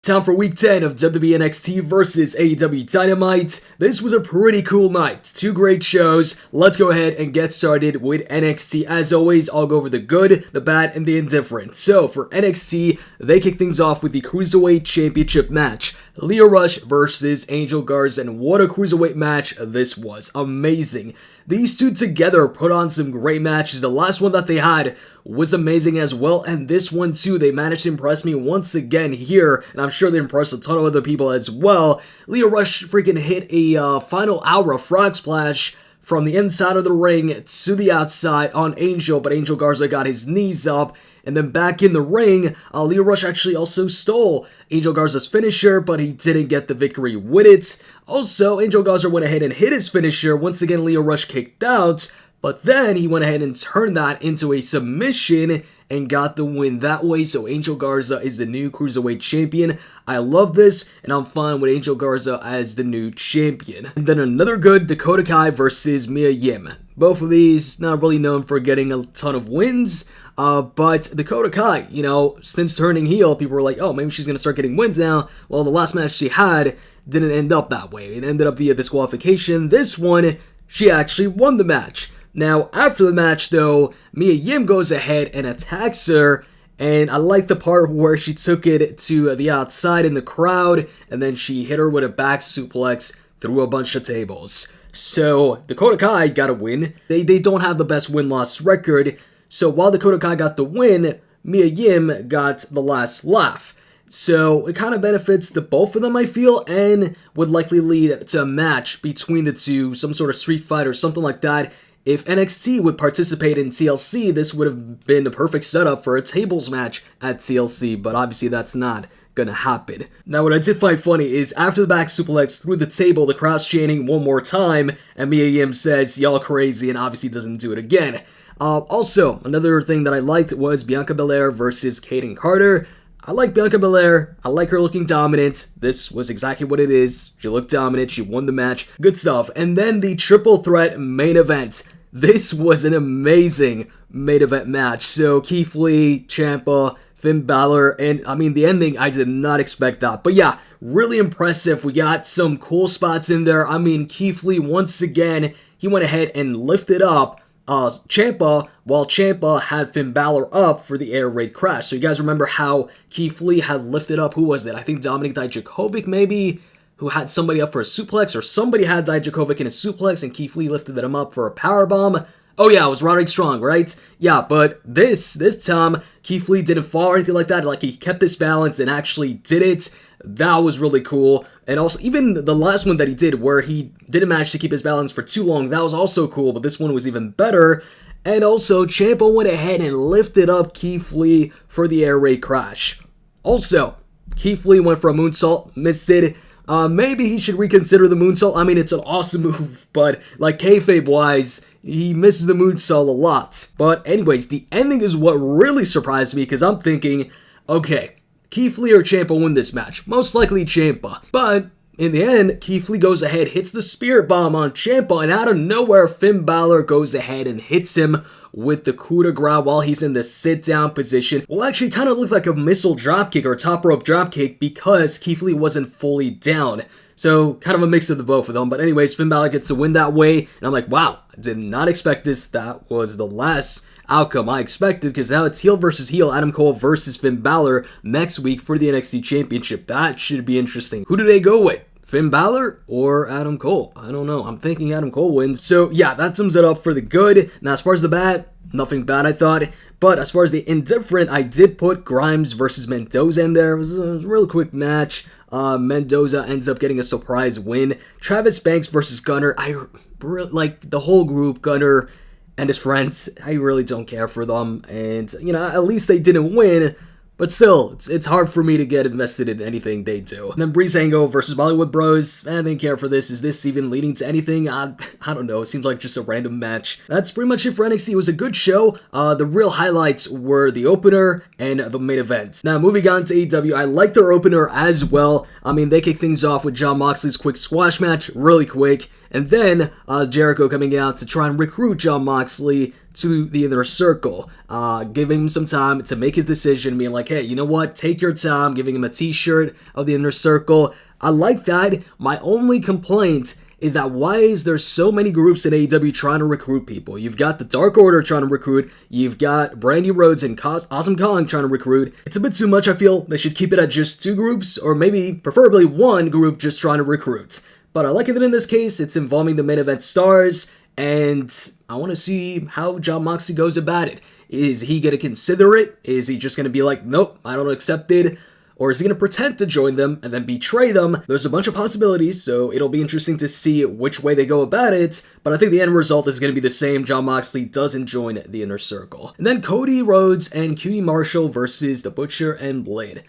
Time for week 10 of Wwe Nxt versus Aew Dynamite. This was a pretty cool night. Two great shows. Let's go ahead and get started with NXT. As always, I'll go over the good, the bad, and the indifferent. So for NXT, they kick things off with the Cruiserweight Championship match. Lio Rush versus Angel Garza, and what a Cruiserweight match this was. Amazing. These two together put on some great matches. The last one that they had was amazing as well, and this one too, they managed to impress me once again here, and I'm sure they impressed a ton of other people as well. Lio Rush freaking hit a final hour frog splash from the inside of the ring to the outside on Angel, but Angel Garza got his knees up. And then back in the ring, Lio Rush actually also stole Angel Garza's finisher, but he didn't get the victory with it. Also, Angel Garza went ahead and hit his finisher. Once again, Lio Rush kicked out, but then he went ahead and turned that into a submission and got the win that way. So Angel Garza is the new Cruiserweight Champion. I love this, and I'm fine with Angel Garza as the new champion. And then another good, Dakota Kai versus Mia Yim. Both of these not really known for getting a ton of wins, but Dakota Kai, since turning heel, people were like, oh, maybe she's going to start getting wins now. Well, the last match she had didn't end up that way. It ended up via disqualification. This one, she actually won the match. Now, after the match, though, Mia Yim goes ahead and attacks her, and I like the part where she took it to the outside in the crowd, and then she hit her with a back suplex through a bunch of tables. So, Dakota Kai got a win. They don't have the best win-loss record, so while Dakota Kai got the win, Mia Yim got the last laugh. So, it kind of benefits the both of them, I feel, and would likely lead to a match between the two, some sort of street fight or something like that. If NXT would participate in TLC, this would have been the perfect setup for a tables match at TLC, but obviously that's not gonna happen. Now, what I did find funny is after the back suplex through the table, the crowd's chanting one more time, and Mia Yim says, y'all crazy, and obviously doesn't do it again. Also, another thing that I liked was Bianca Belair versus Kaden Carter. I like Bianca Belair. I like her looking dominant. This was exactly what it is. She looked dominant. She won the match. Good stuff. And then the triple threat main event. This was an amazing main event match. So Keith Lee, Ciampa, Finn Balor, and I mean the ending, I did not expect that. But yeah, really impressive. We got some cool spots in there. I mean, Keith Lee, once again, he went ahead and lifted up Ciampa, while Ciampa had Finn Balor up for the air raid crash. So you guys remember how Keith Lee had lifted up, who was it? I think Dominik Dijakovic maybe, who had somebody up for a suplex, or somebody had Dijakovic in a suplex and Keith Lee lifted them up for a powerbomb. Oh yeah, it was Roderick Strong, right? Yeah, but this time, Keith Lee didn't fall or anything like that. Like, he kept his balance and actually did it. That was really cool. And also, even the last one that he did, where he didn't manage to keep his balance for too long, that was also cool, but this one was even better. And also, Ciampa went ahead and lifted up Keith Lee for the air raid crash. Also, Keith Lee went for a moonsault, missed it. Maybe he should reconsider the moonsault. I mean, it's an awesome move, but like kayfabe-wise, he misses the moonsault a lot. But anyways, the ending is what really surprised me, because I'm thinking, okay, Keith Lee or Ciampa win this match. Most likely Ciampa. But in the end, Keith Lee goes ahead, hits the spirit bomb on Ciampa, and out of nowhere, Finn Balor goes ahead and hits him with the coup de grace while he's in the sit-down position. Well, actually, kind of looked like a missile dropkick or top rope dropkick because Keith Lee wasn't fully down. So, kind of a mix of the both of them. But anyways, Finn Balor gets to win that way, and I'm like, wow, I did not expect this. That was the last outcome I expected, because now it's heel versus heel, Adam Cole versus Finn Balor next week for the NXT Championship. That should be interesting. Who do they go with? Finn Balor or Adam Cole? I don't know. I'm thinking Adam Cole wins. So yeah, that sums it up for the good. Now as far as the bad, nothing bad I thought. But as far as the indifferent, I did put Grimes versus Mendoza in there. It was a really quick match. Mendoza ends up getting a surprise win. Travis Banks versus Gunner. I really like the whole group, Gunner and his friends. I really don't care for them. And, at least they didn't win. But still, it's hard for me to get invested in anything they do. And then Breezango versus Bollywood Bros. I didn't care for this. Is this even leading to anything? I don't know. It seems like just a random match. That's pretty much it for NXT. It was a good show. The real highlights were the opener and the main event. Now, moving on to AEW, I like their opener as well. I mean, they kick things off with Jon Moxley's quick squash match. Really quick. And then Jericho coming out to try and recruit Jon Moxley to the Inner Circle, giving him some time to make his decision, being like, hey, you know what, take your time, giving him a t-shirt of the Inner Circle. I like that. My only complaint is that why is there so many groups in AEW trying to recruit people? You've got the Dark Order trying to recruit, you've got Brandy Rhodes and Awesome Kong trying to recruit. It's a bit too much, I feel. They should keep it at just 2 groups, or maybe, preferably 1 group just trying to recruit. But I like it that in this case, it's involving the main event stars, and I want to see how Jon Moxley goes about it. Is he going to consider it? Is he just going to be like, nope, I don't accept it? Or is he going to pretend to join them and then betray them? There's a bunch of possibilities, so it'll be interesting to see which way they go about it, but I think the end result is going to be the same. Jon Moxley doesn't join the Inner Circle. And then Cody, Rhodes, and Cutie Marshal versus The Butcher and Blade.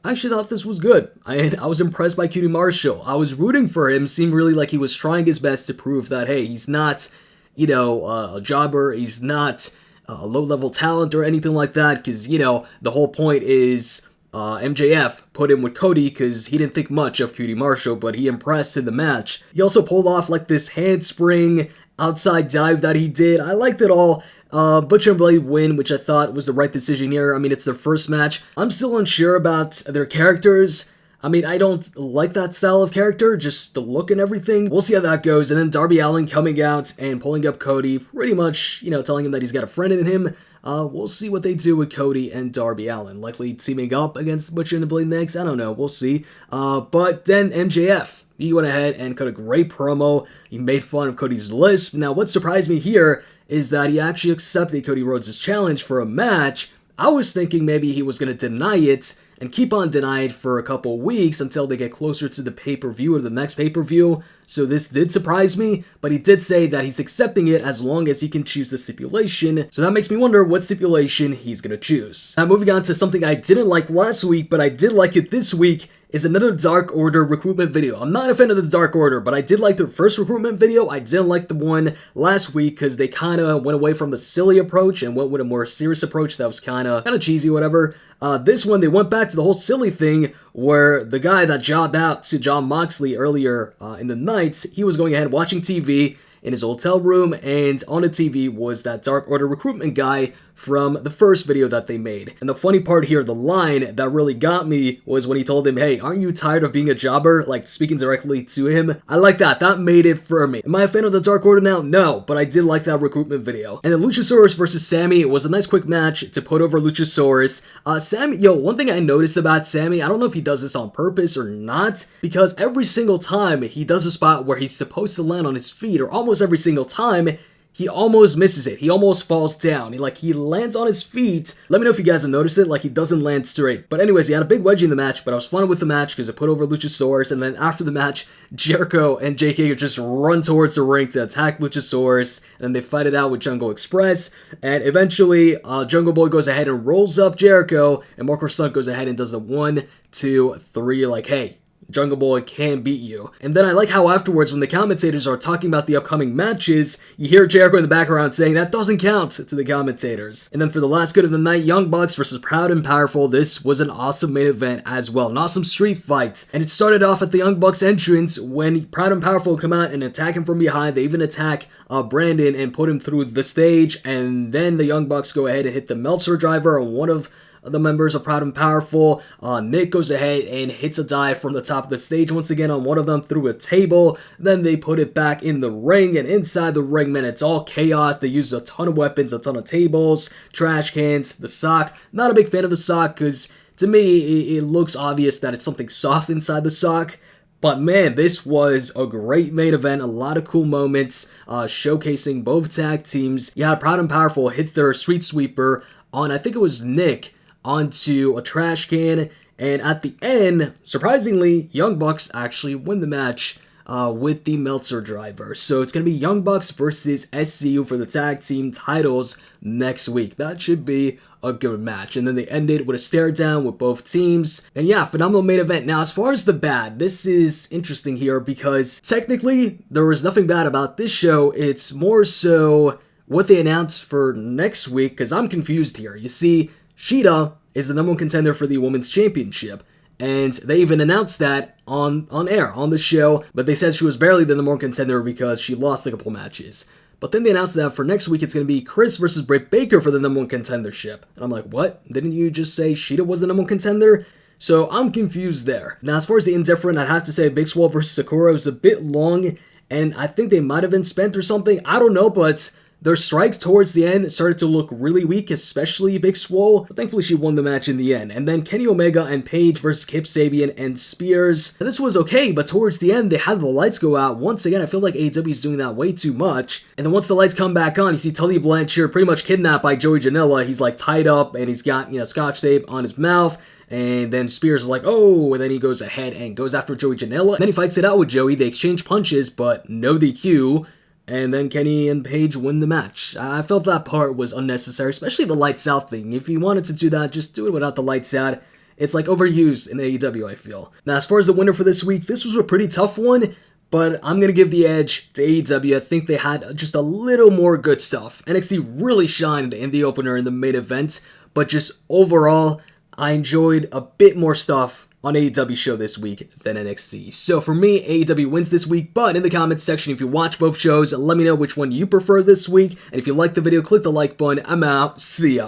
I actually thought this was good. I was impressed by Cutie Marshal. I was rooting for him, seemed really like he was trying his best to prove that, hey, he's not, a jobber, he's not a low-level talent or anything like that, because, the whole point is MJF put him with Cody because he didn't think much of Cutie Marshal, but he impressed in the match. He also pulled off like this handspring outside dive that he did. I liked it all. Butcher and Blade win, which I thought was the right decision here. I mean, it's their first match. I'm still unsure about their characters. I mean, I don't like that style of character, just the look and everything. We'll see how that goes. And then Darby Allin coming out and pulling up Cody, pretty much, telling him that he's got a friend in him. We'll see what they do with Cody and Darby Allin. Likely teaming up against Butcher and Blade next. I don't know. We'll see. But then MJF, he went ahead and cut a great promo. He made fun of Cody's lisp. Now, what surprised me here is that he actually accepted Cody Rhodes' challenge for a match. I was thinking maybe he was going to deny it and keep on denying it for a couple weeks until they get closer to the pay-per-view or the next pay-per-view. So this did surprise me, but he did say that he's accepting it as long as he can choose the stipulation. So that makes me wonder what stipulation he's going to choose. Now moving on to something I didn't like last week, but I did like it this week, is another Dark Order recruitment video. I'm not a fan of the Dark Order, but I did like their first recruitment video. I didn't like the one last week because they kind of went away from the silly approach and went with a more serious approach that was kind of cheesy, whatever. This one, they went back to the whole silly thing where the guy that jobbed out to Jon Moxley earlier in the night, he was going ahead watching TV in his hotel room, and on the TV was that Dark Order recruitment guy from the first video that they made. And the funny part here, the line that really got me was when he told him, hey, aren't you tired of being a jobber? Like, speaking directly to him. I like that. That made it for me. Am I a fan of the Dark Order now? No, but I did like that recruitment video. And then Luchasaurus versus Sammy was a nice quick match to put over Luchasaurus. Sammy, one thing I noticed about Sammy, I don't know if he does this on purpose or not, because every single time he does a spot where he's supposed to land on his feet, or almost every single time, he almost misses it. He almost falls down. He lands on his feet. Let me know if you guys have noticed it, like he doesn't land straight. But anyways, he had a big wedgie in the match, but I was fun with the match because it put over Luchasaurus, and then after the match, Jericho and JK just run towards the ring to attack Luchasaurus, and then they fight it out with Jungle Express, and eventually, Jungle Boy goes ahead and rolls up Jericho, and Marco Stunt goes ahead and does the 1, 2, 3, like, hey, Jungle Boy can beat you. And then I like how afterwards, when the commentators are talking about the upcoming matches, you hear Jericho in the background saying that doesn't count to the commentators. And then for the last good of the night, Young Bucks versus Proud and Powerful, this was an awesome main event as well. An awesome street fight. And it started off at the Young Bucks entrance when Proud and Powerful come out and attack him from behind. They even attack Brandon and put him through the stage. And then the Young Bucks go ahead and hit the Meltzer driver on one of the members of Proud and Powerful. Nick goes ahead and hits a dive from the top of the stage once again on one of them through a table. Then they put it back in the ring, and inside the ring, man, it's all chaos. They use a ton of weapons, a ton of tables, trash cans, the sock. Not a big fan of the sock because to me, it looks obvious that it's something soft inside the sock. But man, this was a great main event, a lot of cool moments, showcasing both tag teams. You had Proud and Powerful hit their street sweeper on, I think it was Nick, onto a trash can, and at the end, surprisingly, Young Bucks actually win the match with the Meltzer driver. So it's going to be Young Bucks versus SCU for the tag team titles next week. That should be a good match. And then they ended with a stare down with both teams. And yeah, phenomenal main event. Now, as far as the bad, this is interesting here because technically there was nothing bad about this show. It's more so what they announced for next week, because I'm confused here. You see, Shida is the number one contender for the Women's Championship, and they even announced that on air, on the show, but they said she was barely the number one contender because she lost a couple matches. But then they announced that for next week, it's going to be Chris versus Britt Baker for the number one contendership. And I'm like, what? Didn't you just say Shida was the number one contender? So I'm confused there. Now, as far as the indifferent, I'd have to say Big Swole versus Sakura was a bit long, and I think they might have been spent or something. I don't know, but their strikes towards the end started to look really weak, especially Big Swole, but thankfully she won the match in the end. And then Kenny Omega and Paige versus Kip Sabian and Spears. And this was okay, but towards the end, they had the lights go out. Once again, I feel like AEW is doing that way too much. And then once the lights come back on, you see Tully Blanchard pretty much kidnapped by Joey Janela. He's like tied up and he's got, scotch tape on his mouth. And then Spears is like, oh, and then he goes ahead and goes after Joey Janela. And then he fights it out with Joey. They exchange punches, but no DQ. And then Kenny and Paige win the match. I felt that part was unnecessary, especially the lights out thing. If you wanted to do that, just do it without the lights out. It's like overused in AEW, I feel. Now, as far as the winner for this week, this was a pretty tough one, but I'm going to give the edge to AEW. I think they had just a little more good stuff. NXT really shined in the opener in the main event, but just overall, I enjoyed a bit more stuff on AEW show this week than NXT. So for me, AEW wins this week, but in the comments section, if you watch both shows, let me know which one you prefer this week. And if you like the video, click the like button. I'm out. See ya.